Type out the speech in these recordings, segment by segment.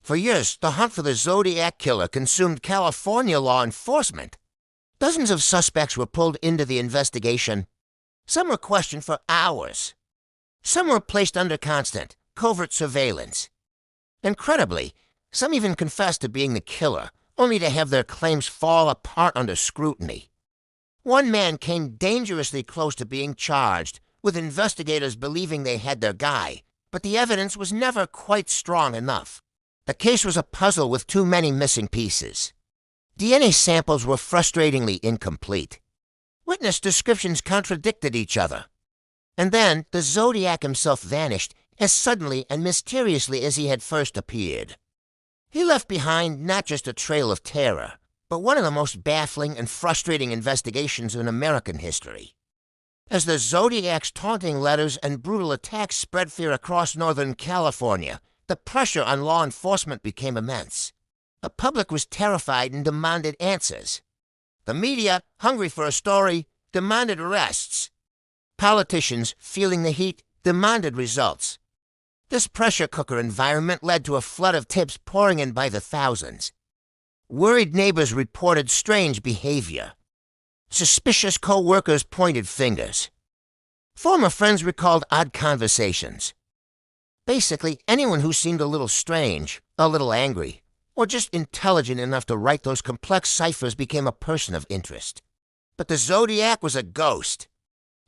For years, the hunt for the Zodiac Killer consumed California law enforcement. Dozens of suspects were pulled into the investigation. Some were questioned for hours. Some were placed under constant, covert surveillance. Incredibly, some even confessed to being the killer, only to have their claims fall apart under scrutiny. One man came dangerously close to being charged, with investigators believing they had their guy, but the evidence was never quite strong enough. The case was a puzzle with too many missing pieces. DNA samples were frustratingly incomplete. Witness descriptions contradicted each other. And then the Zodiac himself vanished as suddenly and mysteriously as he had first appeared. He left behind not just a trail of terror, but one of the most baffling and frustrating investigations in American history. As the Zodiac's taunting letters and brutal attacks spread fear across Northern California, the pressure on law enforcement became immense. The public was terrified and demanded answers. The media, hungry for a story, demanded arrests. Politicians, feeling the heat, demanded results. This pressure cooker environment led to a flood of tips pouring in by the thousands. Worried neighbors reported strange behavior. Suspicious co-workers pointed fingers. Former friends recalled odd conversations. Basically, anyone who seemed a little strange, a little angry, or just intelligent enough to write those complex ciphers became a person of interest. But the Zodiac was a ghost.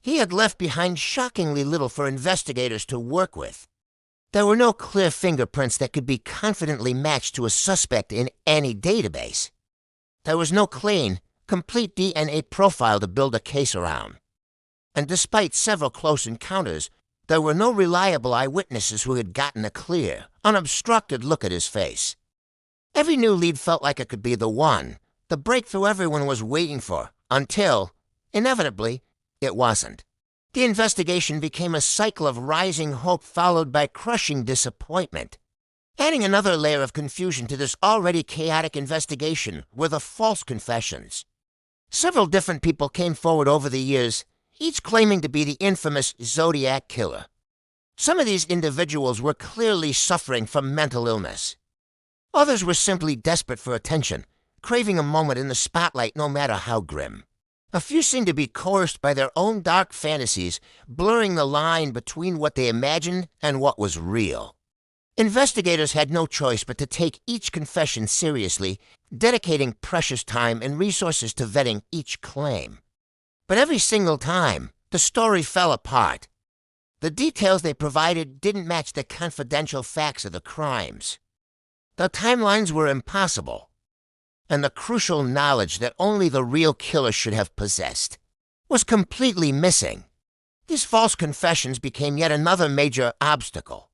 He had left behind shockingly little for investigators to work with. There were no clear fingerprints that could be confidently matched to a suspect in any database. There was no clean, complete DNA profile to build a case around. And despite several close encounters, there were no reliable eyewitnesses who had gotten a clear, unobstructed look at his face. Every new lead felt like it could be the one, the breakthrough everyone was waiting for, until, inevitably, it wasn't. The investigation became a cycle of rising hope followed by crushing disappointment. Adding another layer of confusion to this already chaotic investigation were the false confessions. Several different people came forward over the years, each claiming to be the infamous Zodiac Killer. Some of these individuals were clearly suffering from mental illness. Others were simply desperate for attention, craving a moment in the spotlight no matter how grim. A few seemed to be coerced by their own dark fantasies, blurring the line between what they imagined and what was real. Investigators had no choice but to take each confession seriously, dedicating precious time and resources to vetting each claim. But every single time, the story fell apart. The details they provided didn't match the confidential facts of the crimes. The timelines were impossible, and the crucial knowledge that only the real killer should have possessed was completely missing. These false confessions became yet another major obstacle.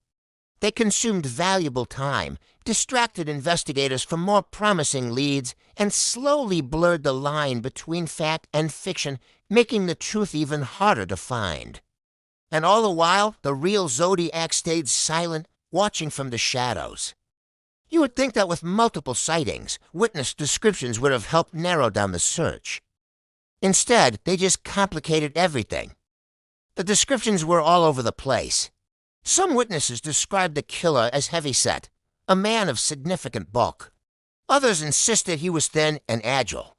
They consumed valuable time, distracted investigators from more promising leads, and slowly blurred the line between fact and fiction, making the truth even harder to find. And all the while, the real Zodiac stayed silent, watching from the shadows. You would think that with multiple sightings, witness descriptions would have helped narrow down the search. Instead, they just complicated everything. The descriptions were all over the place. Some witnesses described the killer as heavyset, a man of significant bulk. Others insisted he was thin and agile.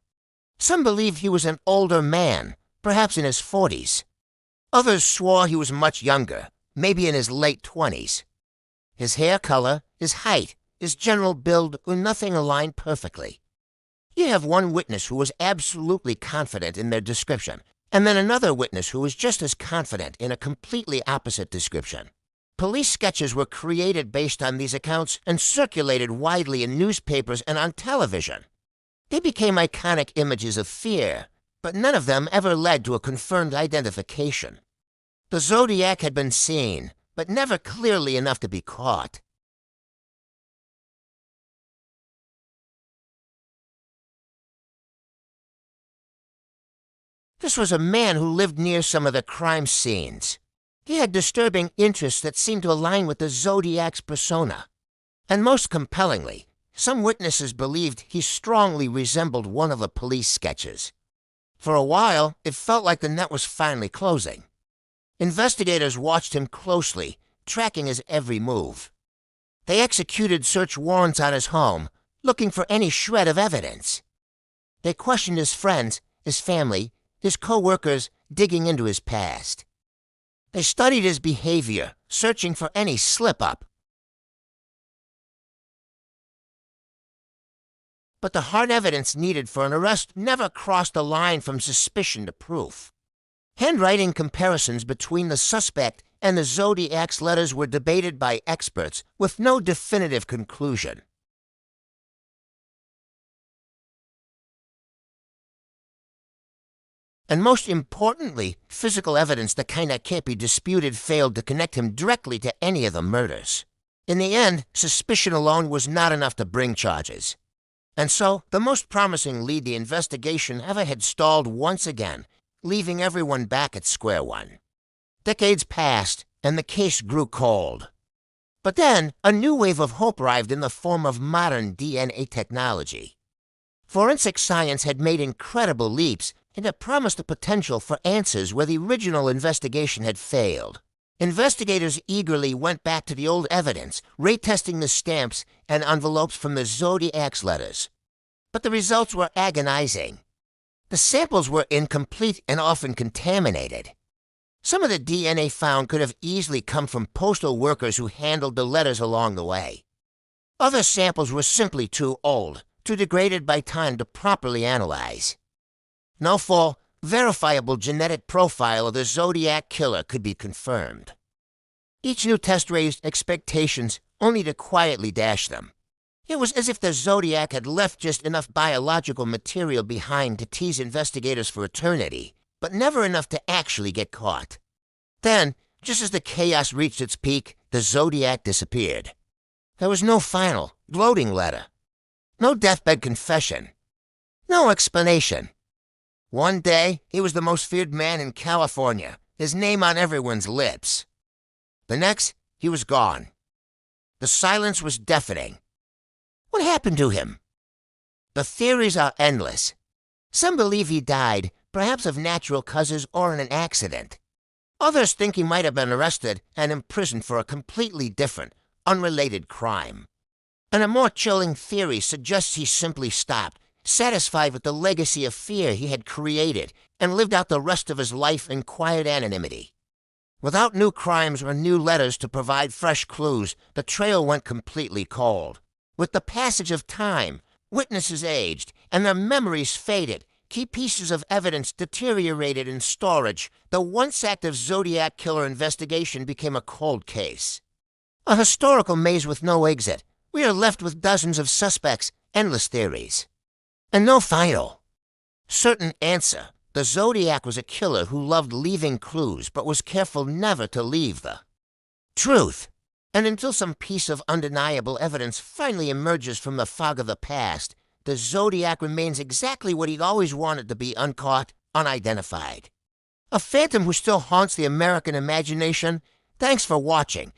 Some believed he was an older man, perhaps in his 40s. Others swore he was much younger, maybe in his late 20s. His hair color, his height, his general build were nothing aligned perfectly. You have one witness who was absolutely confident in their description, and then another witness who was just as confident in a completely opposite description. Police sketches were created based on these accounts and circulated widely in newspapers and on television. They became iconic images of fear, but none of them ever led to a confirmed identification. The Zodiac had been seen, but never clearly enough to be caught. This was a man who lived near some of the crime scenes. He had disturbing interests that seemed to align with the Zodiac's persona. And most compellingly, some witnesses believed he strongly resembled one of the police sketches. For a while, it felt like the net was finally closing. Investigators watched him closely, tracking his every move. They executed search warrants on his home, looking for any shred of evidence. They questioned his friends, his family, his co-workers, digging into his past. They studied his behavior, searching for any slip-up. But the hard evidence needed for an arrest never crossed the line from suspicion to proof. Handwriting comparisons between the suspect and the Zodiac's letters were debated by experts with no definitive conclusion. And most importantly, physical evidence that kinda can't be disputed failed to connect him directly to any of the murders. In the end, suspicion alone was not enough to bring charges. And so, the most promising lead the investigation ever had stalled once again, leaving everyone back at square one. Decades passed, and the case grew cold. But then, a new wave of hope arrived in the form of modern DNA technology. Forensic science had made incredible leaps, and it promised the potential for answers where the original investigation had failed. Investigators eagerly went back to the old evidence, retesting the stamps and envelopes from the Zodiac's letters. But the results were agonizing. The samples were incomplete and often contaminated. Some of the DNA found could have easily come from postal workers who handled the letters along the way. Other samples were simply too old, too degraded by time to properly analyze. No full, verifiable genetic profile of the Zodiac Killer could be confirmed. Each new test raised expectations, only to quietly dash them. It was as if the Zodiac had left just enough biological material behind to tease investigators for eternity, but never enough to actually get caught. Then, just as the chaos reached its peak, the Zodiac disappeared. There was no final, gloating letter. No deathbed confession. No explanation. One day, he was the most feared man in California, his name on everyone's lips. The next, he was gone. The silence was deafening. What happened to him? The theories are endless. Some believe he died, perhaps of natural causes or in an accident. Others think he might have been arrested and imprisoned for a completely different, unrelated crime. And a more chilling theory suggests he simply stopped, satisfied with the legacy of fear he had created, and lived out the rest of his life in quiet anonymity. Without new crimes or new letters to provide fresh clues, the trail went completely cold. With the passage of time, witnesses aged, and their memories faded, key pieces of evidence deteriorated in storage, the once active Zodiac Killer investigation became a cold case. A historical maze with no exit. We are left with dozens of suspects, endless theories. And no final, certain answer. The Zodiac was a killer who loved leaving clues, but was careful never to leave the truth. And until some piece of undeniable evidence finally emerges from the fog of the past, the Zodiac remains exactly what he'd always wanted to be: uncaught, unidentified. A phantom who still haunts the American imagination. Thanks for watching.